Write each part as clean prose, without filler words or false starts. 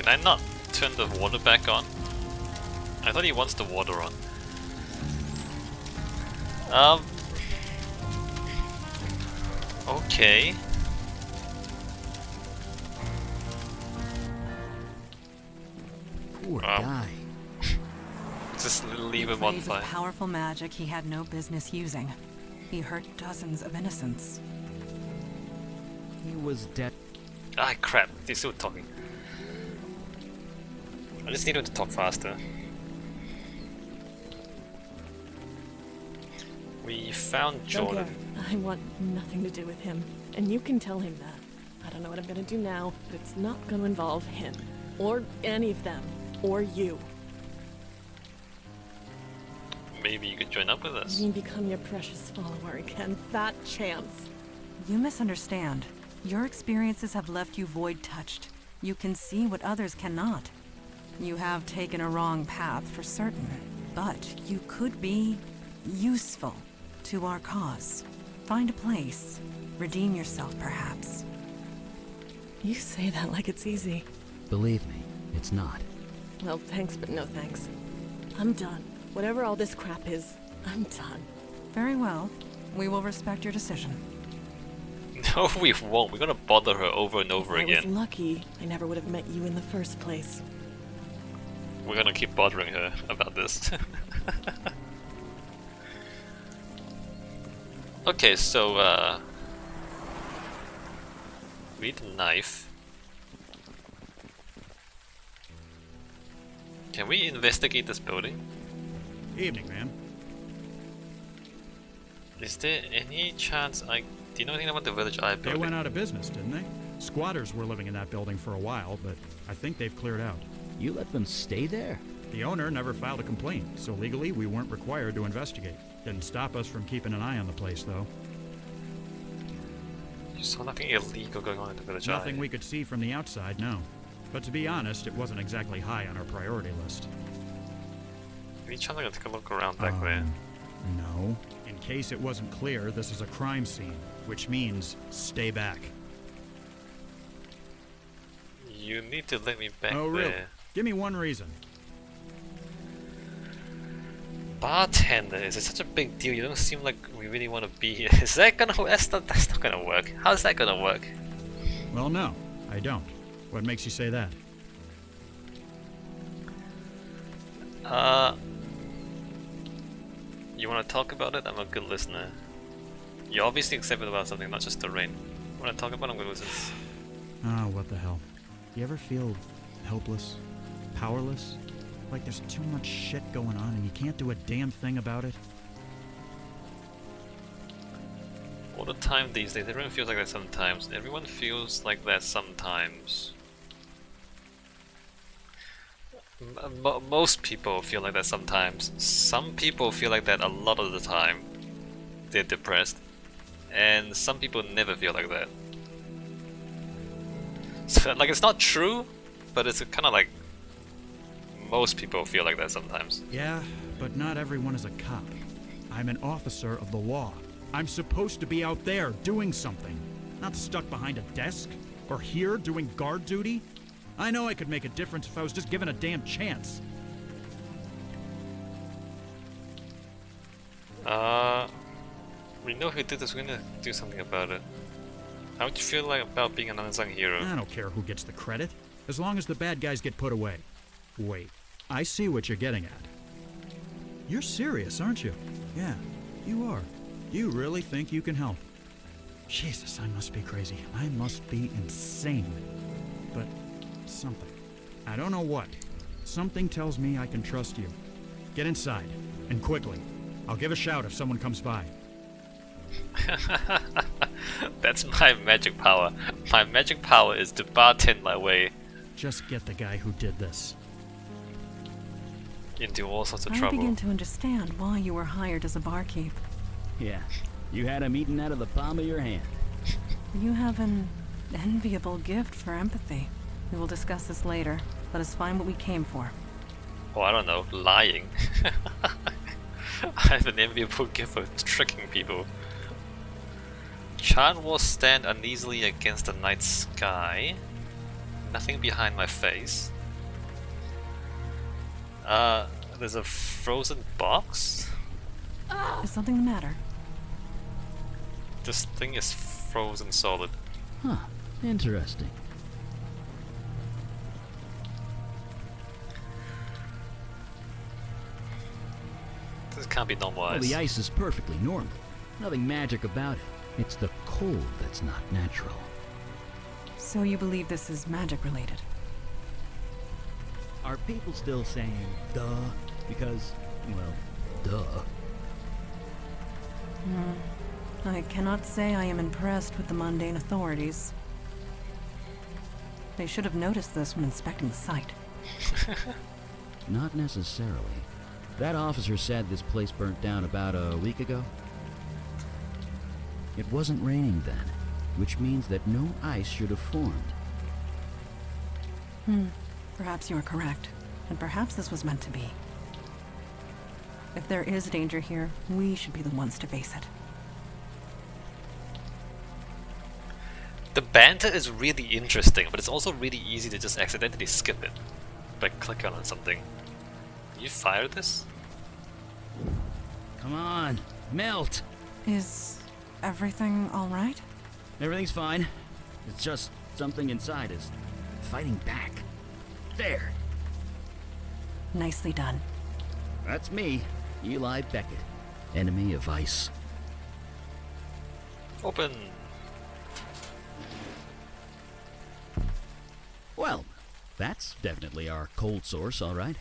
Can I not turn the water back on? I thought he wants the water on. Okay. Poor guy. Just leave him on fire. Powerful magic he had no business using. He hurt dozens of innocents. He was dead. Ah, crap. He's still talking. I just need him to talk faster. We found Jordon. I want nothing to do with him, and you can tell him that. I don't know what I'm gonna do now, but it's not gonna involve him, or any of them, or you. Maybe you could join up with us. You become your precious follower again. That chance. You misunderstand. Your experiences have left you void-touched. You can see what others cannot. You have taken a wrong path for certain, but you could be useful to our cause. Find a place. Redeem yourself, perhaps. You say that like it's easy. Believe me, it's not. Well, thanks, but no thanks. I'm done. Whatever all this crap is, I'm done. Very well. We will respect your decision. No, we won't. We're gonna bother her over and over If I was again. lucky, I never would have met you in the first place. We're gonna keep bothering her about this. Okay, so we need a knife. Can we investigate this building? Evening, ma'am. Is there any chance do you know anything about the Village Eye They building? went out of business, didn't they? Squatters were living in that building for a while, but I think they've cleared out. You let them stay there? The owner never filed a complaint, so legally we weren't required to investigate. Didn't stop us from keeping an eye on the place, though. You saw nothing illegal going on in the Village Eye? Nothing we could see from the outside, no. But to be honest, it wasn't exactly high on our priority list. Any chance I can take a look around back there? No. In case it wasn't clear, this is a crime scene, which means stay back. You need to let me back Oh, really? there. Give me one reason. Bartender, is it such a big deal? You don't seem like we really want to be here. Is that gonna work? That's not gonna work. How's that gonna work? Well, no, I don't. What makes you say that? You wanna talk about it? I'm a good listener. You're obviously excited about something, not just the rain. Wanna talk about it? I'm gonna listen. Ah, what the hell. You ever feel helpless? Powerless? Like there's too much shit going on and you can't do a damn thing about it? All the time these days, everyone feels like that sometimes. Everyone feels like that sometimes. Most people feel like that sometimes. Some people feel like that a lot of the time. They're depressed. And some people never feel like that. So, like, it's not true, but it's kind of like most people feel like that sometimes. Yeah, but not everyone is a cop. I'm an officer of the law. I'm supposed to be out there doing something, not stuck behind a desk or here doing guard duty. I know I could make a difference if I was just given a damn chance. We know who did this, we're gonna do something about it. How would you feel like about being an unsung hero? I don't care who gets the credit, as long as the bad guys get put away. Wait, I see what you're getting at. You're serious, aren't you? Yeah, you are. You really think you can help? Jesus, I must be crazy. I must be insane. But something. I don't know what. Something tells me I can trust you. Get inside, and quickly. I'll give a shout if someone comes by. That's my magic power. My magic power is to bartend my way Just get the guy who did this. into all sorts of I trouble. begin to understand why you were hired as a barkeep. Yeah. You had him eating out of the palm of your hand. You have an enviable gift for empathy. We will discuss this later. Let us find what we came for. Oh, I don't know, lying. I have an enviable gift for tricking people. Chan will stand uneasily against the night sky. Nothing behind my face. There's a frozen box? Is something the matter? This thing is frozen solid. Huh. Interesting. This can't be normal Well, ice. the ice is perfectly normal. Nothing magic about it. It's the cold that's not natural. So you believe this is magic related? Are people still saying duh? Because, well, duh. I cannot say I am impressed with the mundane authorities. They should have noticed this when inspecting the site. Not necessarily. That officer said this place burnt down about a week ago. It wasn't raining then, which means that no ice should have formed. Perhaps you are correct, and perhaps this was meant to be. If there is danger here, we should be the ones to face it. The banter is really interesting, but it's also really easy to just accidentally skip it by clicking on something. Can you fire this? Come on, melt! Is everything all right? Everything's fine. It's just something inside is fighting back. There! Nicely done. That's me, Eli Beckett, enemy of ice. Open! Well, that's definitely our cold source, all right.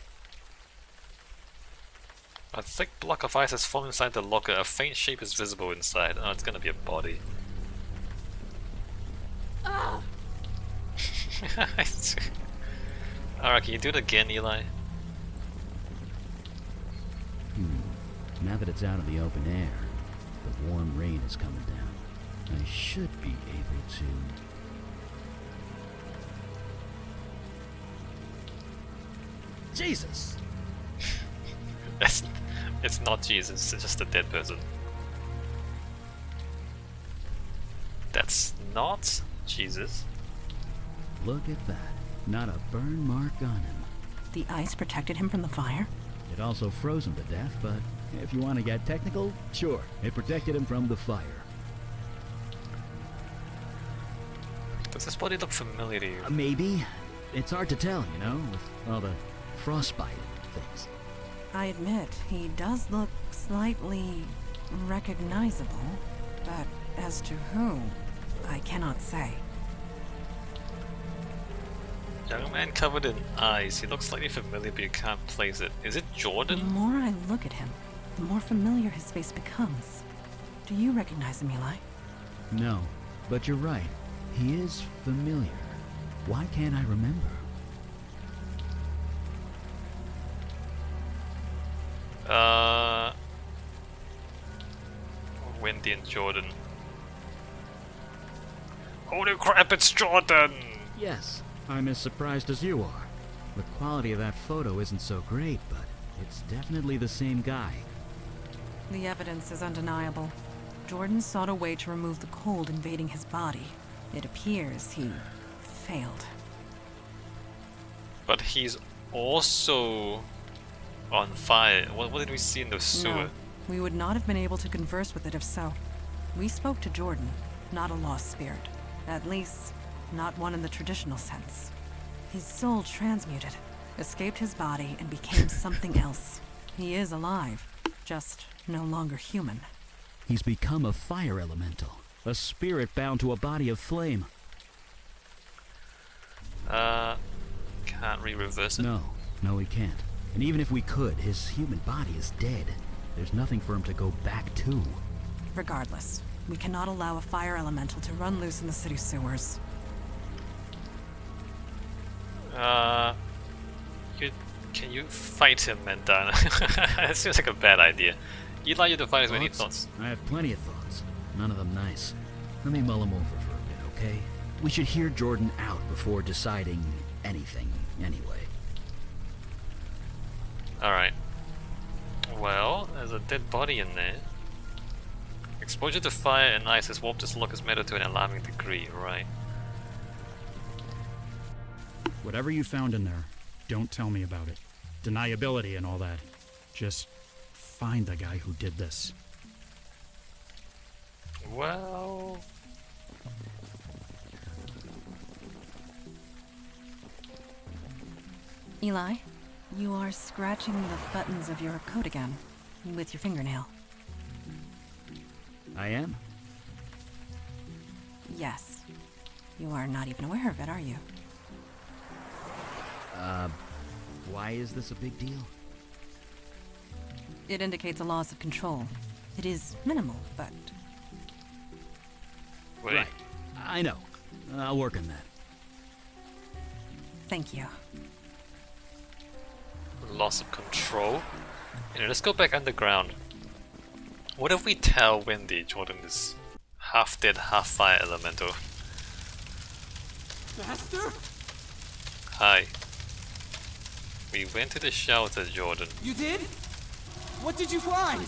A thick block of ice has fallen inside the locker. A faint shape is visible inside. Oh, it's gonna be a body. Alright, can you do it again, Eli? Now that it's out of the open air, the warm rain is coming down. I should be able to... Jesus! It's not Jesus, it's just a dead person. That's not Jesus. Look at that. Not a burn mark on him. The ice protected him from the fire? It also froze him to death, but if you want to get technical, sure, it protected him from the fire. Does this body look familiar to you? Maybe. It's hard to tell, you know, with all the frostbite and things. I admit, he does look slightly recognizable, but as to who, I cannot say. Young man covered in ice. He looks slightly familiar, but you can't place it. Is it The Jordon? more I look at him, the more familiar his face becomes. Do you recognize him, Eli? No, but you're right. He is familiar. Why can't I remember? Wendy and Jordon. Holy crap, it's Jordon! Yes, I'm as surprised as you are. The quality of that photo isn't so great, but it's definitely the same guy. The evidence is undeniable. Jordan sought a way to remove the cold invading his body. It appears he failed. But he's also on fire. What did we see in the sewer? No, we would not have been able to converse with it if so. We spoke to Jordan, not a lost spirit. At least, not one in the traditional sense. His soul transmuted, escaped his body, and became something else. He is alive, just no longer human. He's become a fire elemental, a spirit bound to a body of flame. Can't we reverse it? No, he can't. And even if we could, his human body is dead. There's nothing for him to go back to. Regardless, we cannot allow a fire elemental to run loose in the city sewers. Can you fight him, Mandana? That seems like a bad idea. Eli, you define as many thoughts. I have plenty of thoughts. None of them nice. Let me mull them over for a bit, okay? We should hear Jordon out before deciding anything, anyway. Alright. Well, there's a dead body in there. Exposure to fire and ice has warped this locker's metal to an alarming degree, right? Whatever you found in there, don't tell me about it. deniability and all that. Just find the guy who did this. Well... Eli, you are scratching the buttons of your coat again, with your fingernail. I am? Yes. You are not even aware of it, are you? Why is this a big deal? It indicates a loss of control. It is minimal, but... Wait. Right. I know. I'll work on that. Thank you. Loss of control. You know, let's go back underground. What if we tell Wendy Jordon is half dead, half fire elemental? Master? Hi. We went to the shelter, Jordon. You did? What did you find?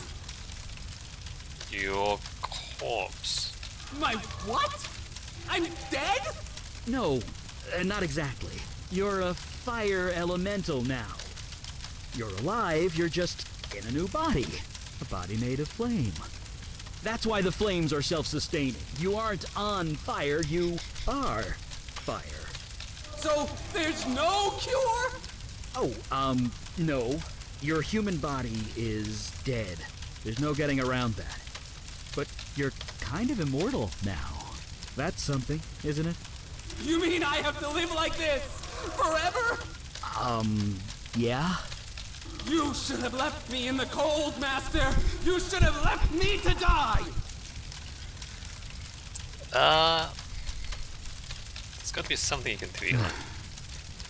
Your corpse. My what? I'm dead? No, not exactly. You're a fire elemental now. You're alive, you're just in a new body. A body made of flame. That's why the flames are self-sustaining. You aren't on fire, you are fire. So there's no cure? Oh, no. Your human body is dead. There's no getting around that. But you're kind of immortal now. That's something, isn't it? You mean I have to live like this forever? Yeah? You should have left me in the cold, Master. You should have left me to die. There's gotta be something you can do, Elon.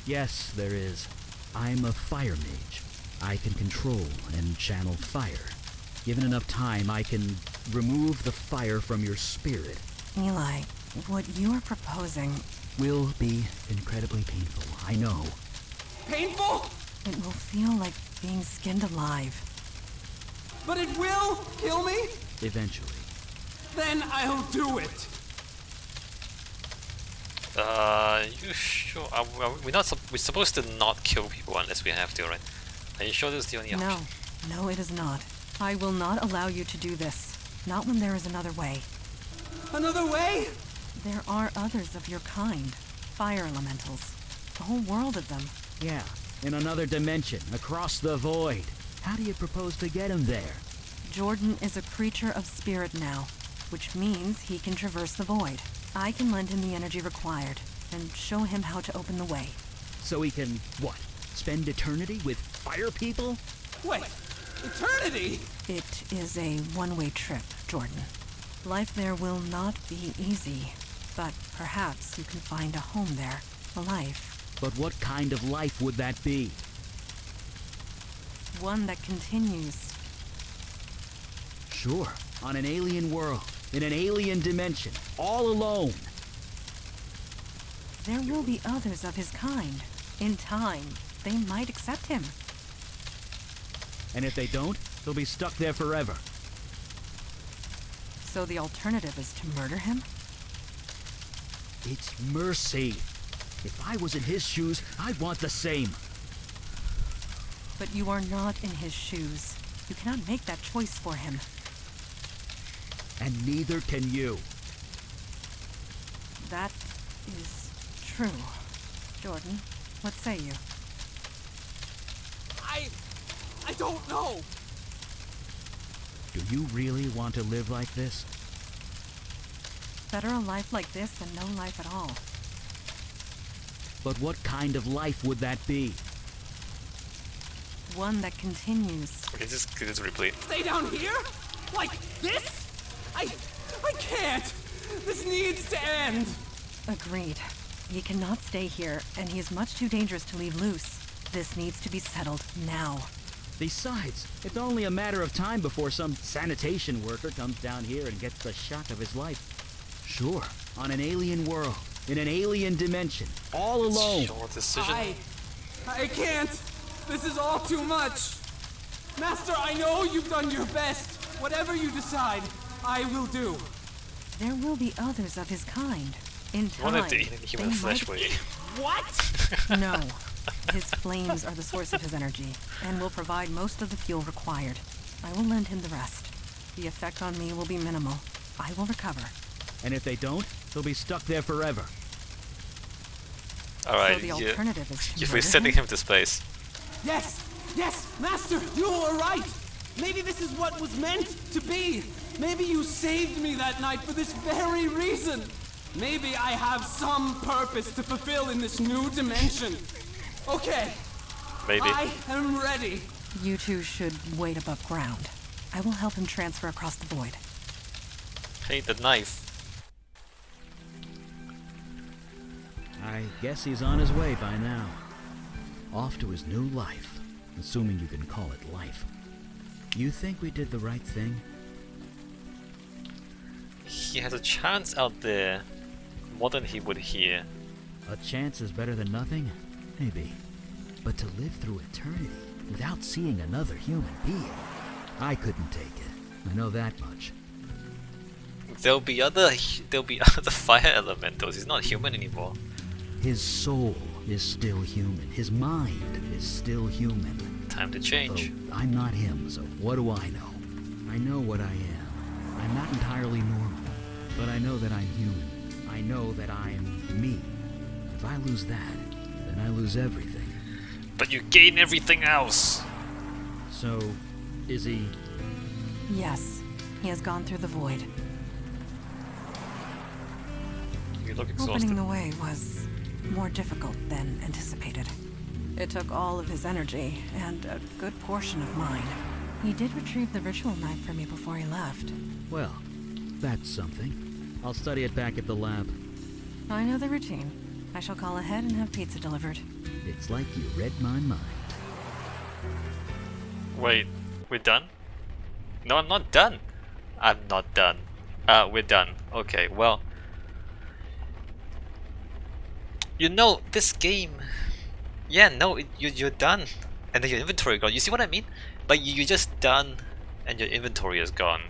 Yes, there is. I'm a fire mage. I can control and channel fire. Given enough time, I can remove the fire from your spirit. Eli, what you are proposing, Will be incredibly painful, I know. Painful? it will feel like being skinned alive. But it will kill me? Eventually. Then I'll do it. You sure? We're supposed to not kill people unless we have to, right? Are you sure this is the only option? No, it is not. I will not allow you to do this. Not when there is another way. Another way? There are others of your kind. Fire elementals. A whole world of them. Yeah, in another dimension, across the void. How do you propose to get him there? Jordon is a creature of spirit now, which means he can traverse the void. I can lend him the energy required, and show him how to open the way. So he can, what, spend eternity with fire people? Wait, eternity? It is a one-way trip, Jordon. Life there will not be easy, but perhaps you can find a home there, a life. But what kind of life would that be? One that continues. Sure, on an alien world, in an alien dimension, all alone. There will be others of his kind. In time, they might accept him. And if they don't, they'll be stuck there forever. So the alternative is to murder him? It's mercy. If I was in his shoes, I'd want the same. But you are not in his shoes. You cannot make that choice for him. And neither can you. That is true. Jordon, what say you? I don't know. Do you really want to live like this? Better a life like this than no life at all. But what kind of life would that be? One that continues. Okay, just replay. Stay down here? Like this? I can't. This needs to end. Agreed. He cannot stay here, and he is much too dangerous to leave loose. This needs to be settled now. Besides, it's only a matter of time before some sanitation worker comes down here and gets the shock of his life. Sure, on an alien world, in an alien dimension, all alone. Your decision. I can't. This is all too much. Master, I know you've done your best. Whatever you decide, I will do. There will be others of his kind. In You time, wanted to eat human they flesh, might- were you? What? No. His flames are the source of his energy, and will provide most of the fuel required. I will lend him the rest. The effect on me will be minimal. I will recover. And if they don't, they'll be stuck there forever. Alright, So the alternative is to you're murder sending him? him to space. Yes! Yes! Master, you were right! Maybe this is what was meant to be! Maybe you saved me that night for this very reason! Maybe I have some purpose to fulfill in this new dimension. Okay, Maybe. I am ready. You two should wait above ground. I will help him transfer across the void. Hey, the knife. I guess he's on his way by now. Off to his new life, assuming you can call it life. You think we did the right thing? He has a chance out there more than he would here. A chance is better than nothing? Maybe. But to live through eternity without seeing another human being, I couldn't take it. I know that much. There'll be other fire elementals. He's not human anymore. His soul is still human. His mind is still human. Time to change. Though I'm not him, so what do I know? I know what I am. I'm not entirely normal, but I know that I'm human. I know that I'm me. If I lose that, then I lose everything. But you gain everything else. So, is he... Yes, he has gone through the void. You look exhausted. Opening the way was more difficult than anticipated. It took all of his energy, and a good portion of mine. He did retrieve the ritual knife for me before he left. Well, that's something. I'll study it back at the lab. I know the routine. I shall call ahead and have pizza delivered. It's like you read my mind. Wait, we're done? No, I'm not done. I'm not done. We're done. Okay, well. You know, this game... Yeah, no, you're done. And then your inventory gone. You see what I mean? Like, you're just done, and your inventory is gone.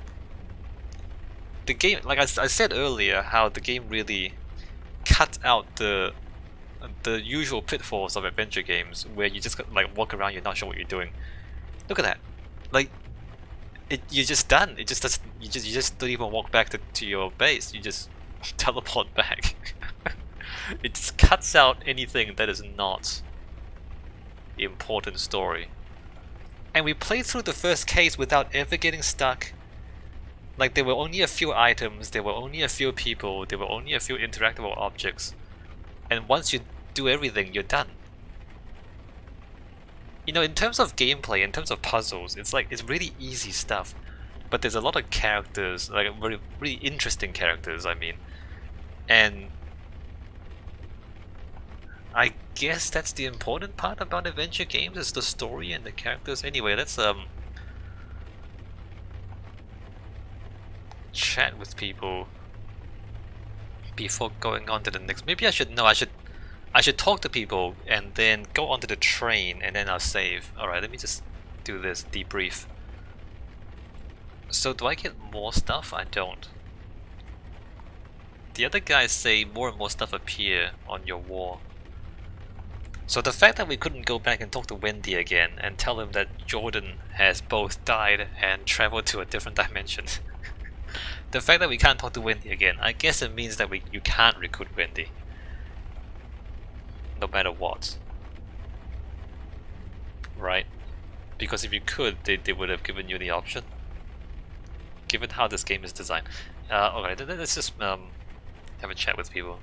The game, like I said earlier, how the game really cut out the usual pitfalls of adventure games, where you just like walk around, you're not sure what you're doing. Look at that, like you're just done. It just doesn't. You just don't even walk back to your base. You just teleport back. It just cuts out anything that is not important story. And we played through the first case without ever getting stuck. Like, there were only a few items, there were only a few people, there were only a few interactable objects. And once you do everything, you're done. You know, in terms of gameplay, in terms of puzzles, it's really easy stuff. But there's a lot of characters, like really, really interesting characters, I mean. And I guess that's the important part about adventure games, is the story and the characters. Anyway, let's chat with people before going on to the next. Maybe I should talk to people and then go onto the train and then I'll save. Alright, let me just do this debrief. So do I get more stuff? I don't. The other guys say more and more stuff appear on your wall. So the fact that we couldn't go back and talk to Wendy again and tell him that Jordon has both died and traveled to a different dimension. The fact that we can't talk to Wendy again, I guess it means that you can't recruit Wendy. No matter what. Right? Because if you could, they would have given you the option. Given how this game is designed. Alright, let's just have a chat with people.